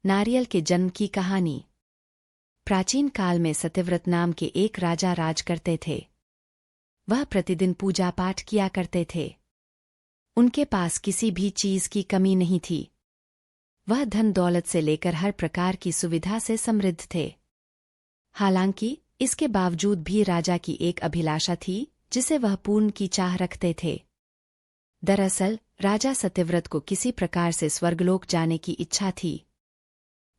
नारियल के जन्म की कहानी। प्राचीन काल में सत्यव्रत नाम के एक राजा राज करते थे। वह प्रतिदिन पूजा पाठ किया करते थे। उनके पास किसी भी चीज की कमी नहीं थी। वह धन दौलत से लेकर हर प्रकार की सुविधा से समृद्ध थे। हालांकि इसके बावजूद भी राजा की एक अभिलाषा थी जिसे वह पूर्ण की चाह रखते थे। दरअसल राजा सत्यव्रत को किसी प्रकार से स्वर्गलोक जाने की इच्छा थी।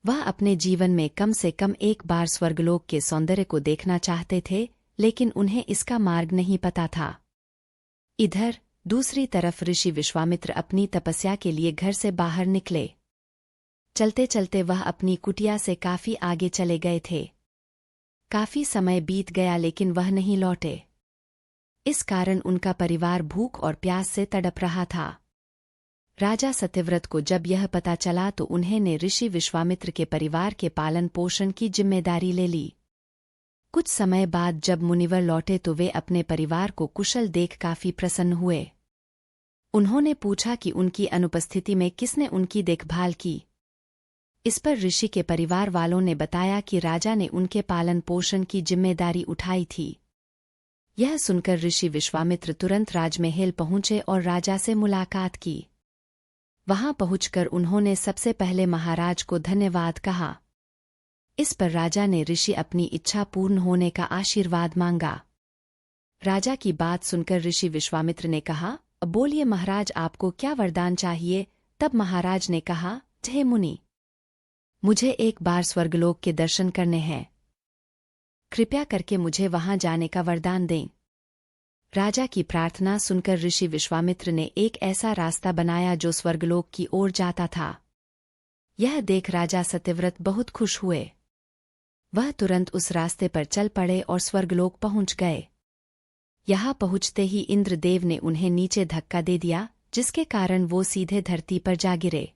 वह अपने जीवन में कम से कम एक बार स्वर्गलोक के सौंदर्य को देखना चाहते थे, लेकिन उन्हें इसका मार्ग नहीं पता था। इधर दूसरी तरफ ऋषि विश्वामित्र अपनी तपस्या के लिए घर से बाहर निकले। चलते चलते वह अपनी कुटिया से काफी आगे चले गए थे। काफी समय बीत गया लेकिन वह नहीं लौटे। इस कारण उनका परिवार भूख और प्यास से तड़प रहा था। राजा सत्यव्रत को जब यह पता चला तो उन्हें ऋषि विश्वामित्र के परिवार के पालन पोषण की जिम्मेदारी ले ली। कुछ समय बाद जब मुनिवर लौटे तो वे अपने परिवार को कुशल देख काफी प्रसन्न हुए। उन्होंने पूछा कि उनकी अनुपस्थिति में किसने उनकी देखभाल की। इस पर ऋषि के परिवार वालों ने बताया कि राजा ने उनके पालन पोषण की जिम्मेदारी उठाई थी। यह सुनकर ऋषि विश्वामित्र तुरंत राजमहल पहुंचे और राजा से मुलाकात की। वहां पहुंचकर उन्होंने सबसे पहले महाराज को धन्यवाद कहा। इस पर राजा ने ऋषि अपनी इच्छा पूर्ण होने का आशीर्वाद मांगा। राजा की बात सुनकर ऋषि विश्वामित्र ने कहा, बोलिए महाराज, आपको क्या वरदान चाहिए। तब महाराज ने कहा, हे मुनि, मुझे एक बार स्वर्गलोक के दर्शन करने हैं। कृपया करके मुझे वहां जाने का वरदान दें। राजा की प्रार्थना सुनकर ऋषि विश्वामित्र ने एक ऐसा रास्ता बनाया जो स्वर्गलोक की ओर जाता था। यह देख राजा सत्यव्रत बहुत खुश हुए। वह तुरंत उस रास्ते पर चल पड़े और स्वर्गलोक पहुंच गए। यहां पहुंचते ही इंद्रदेव ने उन्हें नीचे धक्का दे दिया, जिसके कारण वो सीधे धरती पर जा गिरे।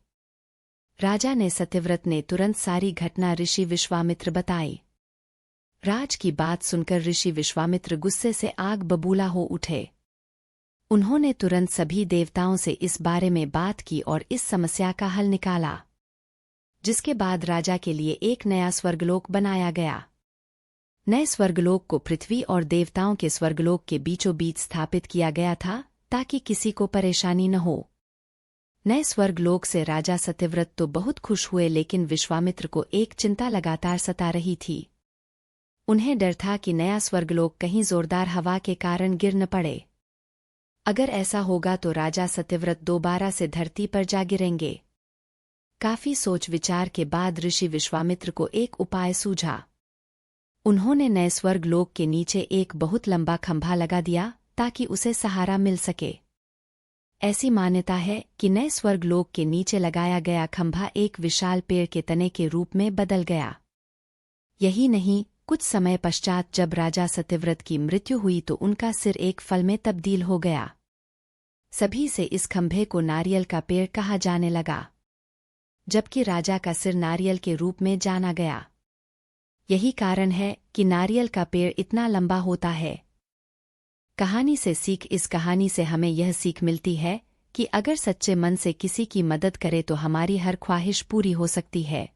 राजा ने सत्यव्रत ने तुरंत सारी घटना ऋषि विश्वामित्र बताई। राज की बात सुनकर ऋषि विश्वामित्र गुस्से से आग बबूला हो उठे। उन्होंने तुरंत सभी देवताओं से इस बारे में बात की और इस समस्या का हल निकाला, जिसके बाद राजा के लिए एक नया स्वर्गलोक बनाया गया। नए स्वर्गलोक को पृथ्वी और देवताओं के स्वर्गलोक के बीचों बीच स्थापित किया गया था ताकि किसी को परेशानी न हो। नए स्वर्गलोक से राजा सत्यव्रत तो बहुत खुश हुए, लेकिन विश्वामित्र को एक चिंता लगातार सता रही थी। उन्हें डर था कि नया स्वर्गलोक कहीं जोरदार हवा के कारण गिर न पड़े। अगर ऐसा होगा तो राजा सत्यव्रत दोबारा से धरती पर जा गिरेंगे। काफी सोच विचार के बाद ऋषि विश्वामित्र को एक उपाय सूझा। उन्होंने नए स्वर्गलोक के नीचे एक बहुत लंबा खंभा लगा दिया ताकि उसे सहारा मिल सके। ऐसी मान्यता है कि नए स्वर्गलोक के नीचे लगाया गया खंभा एक विशाल पेड़ के तने के रूप में बदल गया। यही नहीं, कुछ समय पश्चात जब राजा सत्यव्रत की मृत्यु हुई तो उनका सिर एक फल में तब्दील हो गया। सभी से इस खंभे को नारियल का पेड़ कहा जाने लगा, जबकि राजा का सिर नारियल के रूप में जाना गया। यही कारण है कि नारियल का पेड़ इतना लंबा होता है। कहानी से सीख। इस कहानी से हमें यह सीख मिलती है कि अगर सच्चे मन से किसी की मदद करे तो हमारी हर ख्वाहिश पूरी हो सकती है।